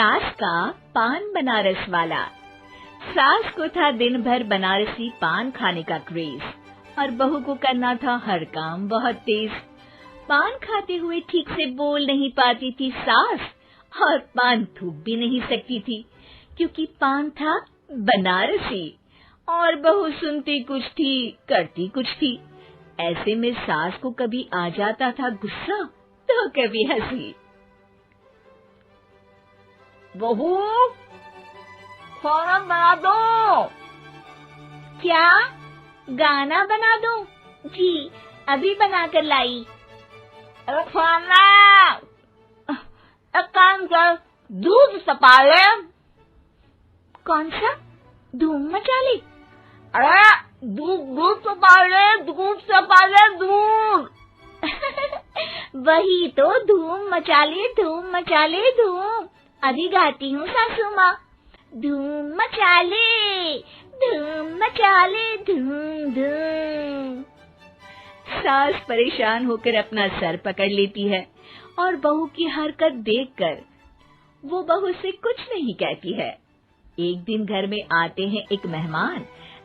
सास का पान बनारस वाला। सास को था दिन भर बनारसी पान खाने का क्रेज और बहू को करना था हर काम बहुत तेज। पान खाते हुए ठीक से बोल नहीं पाती थी सास और पान थूक भी नहीं सकती थी क्योंकि पान था बनारसी और बहू सुनती कुछ थी करती कुछ थी। ऐसे में सास को कभी आ जाता था गुस्सा तो कभी हंसी। बहू, खाना बना दो। क्या गाना बना दो? जी अभी बना कर लाई। अरे खाना, एक काम कर, दूध सपा ले। कौन सा? धूम मचा ले? अरे दूध सपा ले, दूध सपा ले, दूध। वही तो, धूम मचा ले, धूम मचा ले, धूम। अभी गाती हूँ सासू माँ। धूम मचा ले, धूम मचा ले, धूम धूम। सास परेशान होकर अपना सर पकड़ लेती है और बहू की हरकत देखकर वो बहू से कुछ नहीं कहती है। एक दिन घर में आते हैं एक मेहमान।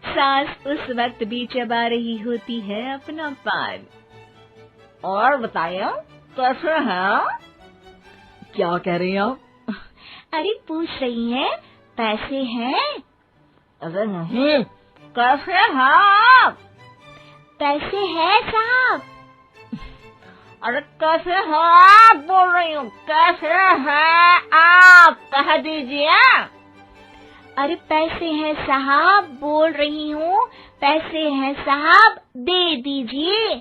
सास उस वक्त भी चबा रही होती है अपना पान। और बताइए कैसे हैं? क्या कह रही हैं आप? अरे पूछ रही हैं पैसे हैं? अरे नहीं, कैसे हैं आप? पैसे हैं साहब। अरे कैसे हैं आप बोल रही हूँ, कैसे हैं आप कह दीजिए। अरे पैसे हैं साहब बोल रही हूँ, पैसे हैं साहब दे दीजिए।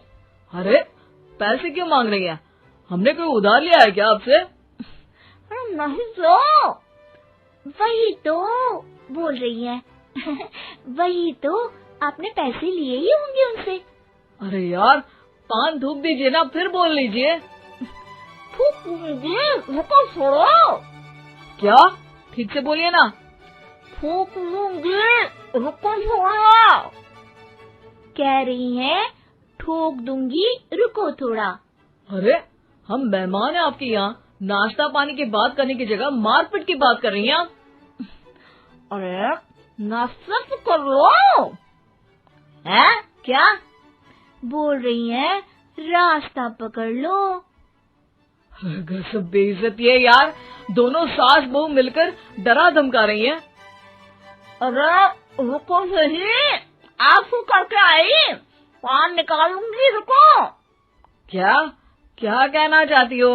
अरे पैसे क्यों मांग रही हैं? हमने कोई उधार लिया है क्या आपसे? अरे नहीं तो। वही तो बोल रही है। वही तो, आपने पैसे लिए ही होंगे उनसे। अरे यार पान थूक दीजिए ना, फिर बोल लीजिए। थूक दीजिए, रुको छोड़ो। क्या? ठीक से बोलिए ना। थूक लूंगी, रुको छोड़ो। कह रही हैं ठोक दूंगी, रुको थोड़ा। अरे हम मेहमान हैं आपके यहाँ, नाश्ता पानी की बात करने की जगह मारपीट की बात कर रही हैं आप। अरे नाश्ता तो कर लो। है क्या बोल रही हैं? रास्ता पकड़ लो। सब बेइज्जती है यार, दोनों सास बहू मिलकर डरा धमका रही हैं। अरे रुको सही, आंसू करके आई, पान निकालूंगी, रुको। क्या क्या कहना चाहती हो?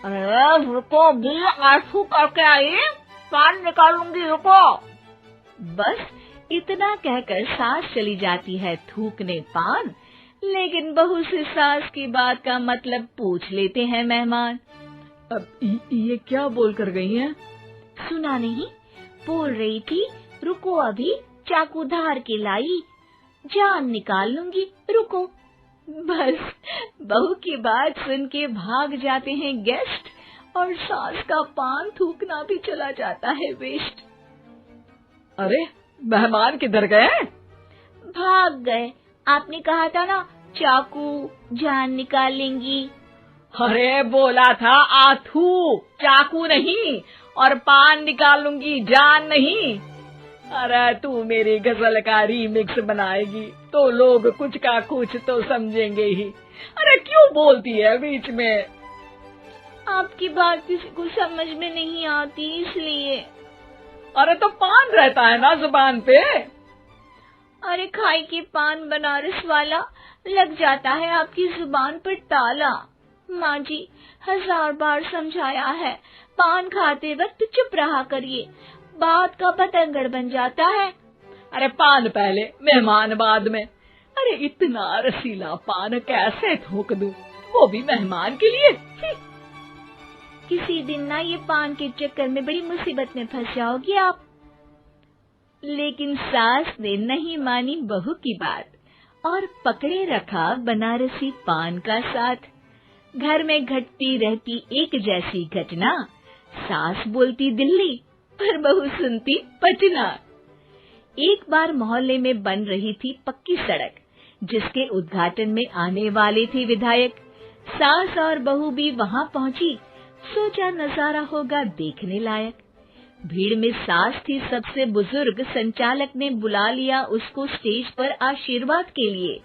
अरे रुको भी, आंसू करके आई, पान निकालूंगी, रुको। बस इतना कहकर सास चली जाती है थूकने पान, लेकिन बहू से सास की बात का मतलब पूछ लेते हैं मेहमान। अब ये क्या बोल कर गई हैं? सुना नहीं? बोल रही थी रुको अभी चाकू धार के लाई, जान निकाल लूंगी, रुको। बस बहू की बात सुन के भाग जाते हैं गेस्ट और सास का पान थूकना भी चला जाता है वेस्ट। अरे मेहमान किधर गए? भाग गए। आपने कहा था ना चाकू जान निकाल लेंगी। अरे बोला था आथू, चाकू नहीं, और पान निकाल लूंगी, जान नहीं। अरे तू मेरी गजल का रीमिक्स बनाएगी तो लोग कुछ का कुछ तो समझेंगे ही। अरे क्यों बोलती है बीच में? आपकी बात किसी को समझ में नहीं आती इसलिए। अरे तो पान रहता है ना जुबान पे। अरे खाई के पान बनारस वाला, लग जाता है आपकी जुबान पर ताला। माँ जी 1000 बार समझाया है, पान खाते वक्त चुप रहा करिए, बात का बतंगड़ बन जाता है। अरे पान पहले मेहमान बाद में। अरे इतना रसीला पान कैसे थूक दूं, वो भी मेहमान के लिए। किसी दिन ना ये पान के चक्कर में बड़ी मुसीबत में फंस जाओगी आप। लेकिन सास ने नहीं मानी बहू की बात और पकड़े रखा बनारसी पान का साथ। घर में घटती रहती एक जैसी घटना, सास बोलती दिल्ली पर बहू सुनती पटना। एक बार मोहल्ले में बन रही थी पक्की सड़क, जिसके उद्घाटन में आने वाले थे विधायक। सास और बहू भी वहां पहुंची। सोचा नजारा होगा देखने लायक। भीड़ में सास थी सबसे बुजुर्ग, संचालक ने बुला लिया उसको स्टेज पर आशीर्वाद के लिए,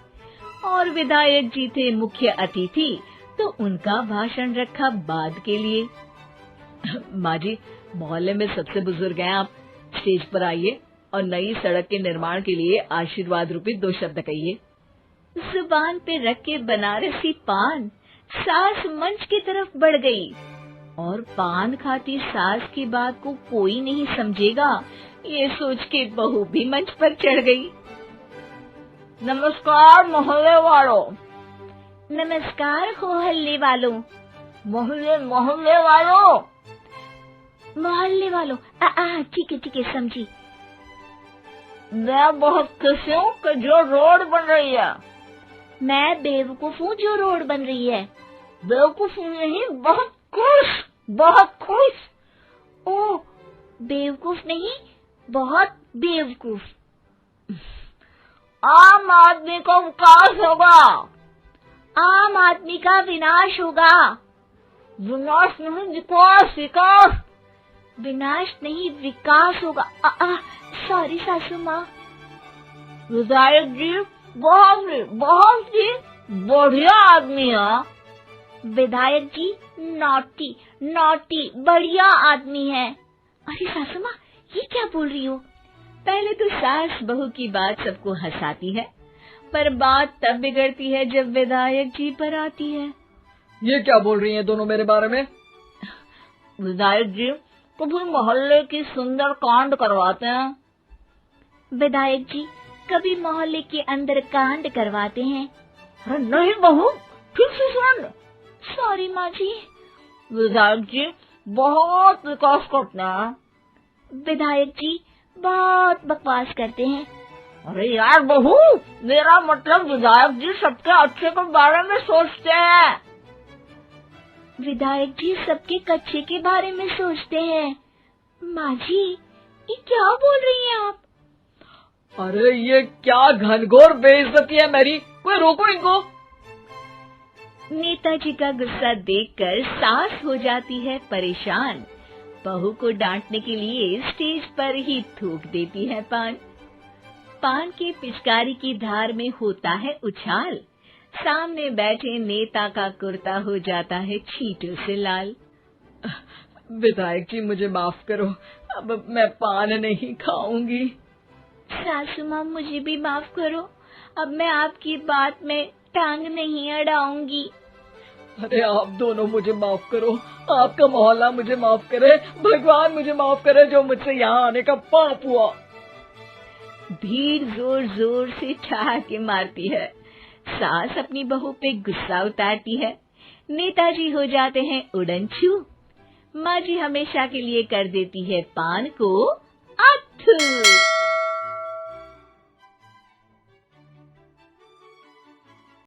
और विधायक जी थे मुख्य अतिथि, तो उनका भाषण रखा बाद के लिए। माँ जी, मोहल्ले में सबसे बुजुर्ग हैं आप, स्टेज पर आइए और नई सड़क के निर्माण के लिए आशीर्वाद रूपी 2 शब्द कहिए। जुबान पे रख के बनारसी पान सास मंच की तरफ बढ़ गई, और पान खाती सास की बात को कोई नहीं समझेगा, ये सोच के बहू भी मंच पर चढ़ गई। नमस्कार मोहल्ले वालों। नमस्कार मोहल्ले वालों। मोहल्ले वालों। मोहल्ले वालों, ठीक है समझी। मैं बहुत खुश हूँ कि जो रोड बन रही है। मैं बेवकूफ हूँ जो रोड बन रही है। बेवकूफ नहीं, बहुत खुश। ओह, बेवकूफ नहीं, बहुत बेवकूफ। आम आदमी का विकास होगा। आम आदमी का विनाश होगा। विनाश नहीं, विकास। विनाश नहीं, विकास होगा। सॉरी सासू माँ। विधायक जी बहुत ही बढ़िया आदमी है। विधायक जी नॉटी बढ़िया आदमी है। अरे सासू माँ, ये क्या बोल रही हो? पहले तो सास बहू की बात सबको हंसाती है, पर बात तब बिगड़ती है जब विधायक जी पर आती है। ये क्या बोल रही हैं दोनों मेरे बारे में? विधायक जी कभी मोहल्ले की सुंदर कांड करवाते हैं। विधायक जी कभी मोहल्ले के अंदर कांड करवाते हैं। अरे नहीं बहू, फिर से सुन। सॉरी माँ जी। विधायक जी बहुत विकास करते हैं। विधायक जी बहुत बकवास करते हैं। अरे यार बहू, मेरा मतलब विधायक जी सबके अच्छे के बारे में सोचते हैं। विधायक जी सबके कच्चे के बारे में सोचते हैं। माँ जी, ये क्या बोल रही हैं आप? अरे ये क्या घनघोर बेइज्जती है मेरी, कोई रोको इनको। नेताजी का गुस्सा देखकर सास हो जाती है परेशान, बहू को डांटने के लिए स्टेज पर ही थूक देती है पान के पिचकारी की धार में होता है उछाल, सामने बैठे नेता का कुर्ता हो जाता है छींटों से लाल। विधायक जी मुझे माफ करो, अब मैं पान नहीं खाऊंगी। सासू माँ मुझे भी माफ करो, अब मैं आपकी बात में टांग नहीं अड़ाऊंगी। अरे आप दोनों मुझे माफ करो, आपका मोहल्ला मुझे माफ करे, भगवान मुझे माफ करे जो मुझसे यहाँ आने का पाप हुआ। भीड़ जोर जोर से ठहाके मारती है, सास अपनी बहू पे गुस्सा उतारती है, नेताजी हो जाते हैं उड़नछू, माँ जी हमेशा के लिए कर देती है पान को अथू।